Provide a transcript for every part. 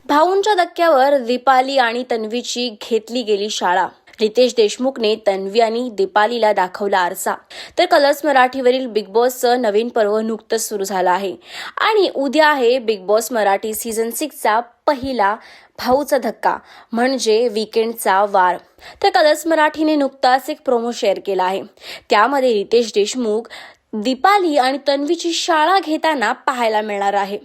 भाऊंच्या धक्क्यावर दीपाली आणि तन्वीची घेतली गेली शाळा. रितेश देशमुखने तन्वी आणि दीपालीला दाखवला आरसा. तर कलर्स मराठीवरील बिग बॉसचं नवीन पर्व नुकतंच सुरू झालं आहे आणि उद्या आहे बिग बॉस मराठी सीझन 6चा पहिला भाऊचा धक्का म्हणजे वीकेंडचा वार. तर कलर्स मराठीने नुकताच एक प्रोमो शेअर केला आहे. त्यामध्ये रितेश देशमुख दीपाली आणि तन्वीची शाळा घेताना पाहायला मिळणार आहे.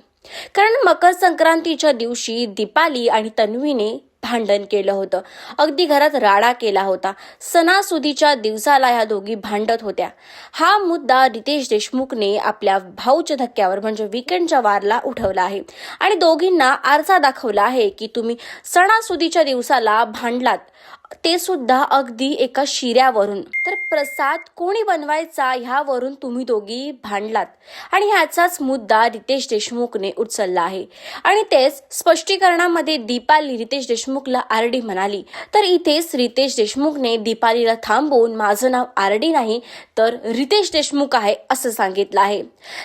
कारण मकर संक्रांतीच्या दिवशी दीपाली आणि तन्वीने भांडण केलं होतं. अगदी घरात राडा केला होता. सणासुदीच्या दिवसाला ह्या दोघी भांडत होत्या. हा मुद्दा रितेश देशमुखने आपल्या भाऊच्या धक्क्यावर म्हणजे वीकेंडच्या वारला उठवला आहे आणि दोघींना आरसा दाखवला आहे की तुम्ही सणासुदीच्या दिवसाला भांडलात, ते सुद्धा अगदी एका शिऱ्यावरून. तर प्रसाद कोणी बनवायचा ह्यावरून तुम्ही दोघी भांडलात आणि ह्याचाच मुद्दा रितेश देशमुखने उचलला आहे. आणि तेच स्पष्टीकरणामध्ये दीपाली रितेश देशमुखला आरडी म्हणाली. तर इथेच रितेश देशमुखने दीपालीला थांबवून माझं नाव आरडी नाही तर रितेश देशमुख आहे असं सांगितलं आहे.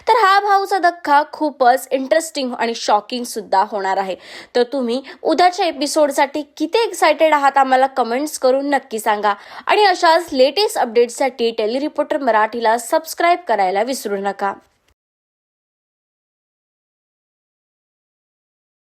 तर हा भाऊचा धक्का खूपच इंटरेस्टिंग आणि शॉकिंग सुद्धा होणार आहे. तर तुम्ही उद्याच्या एपिसोडसाठी किती एक्सायटेड आहात आम्हाला कमेंट्स करून नक्की सांगा आणि अशाच लेटेस्ट अपडेट्ससाठी टेली रिपोर्टर मराठीला सबस्क्राईब करायला विसरू नका.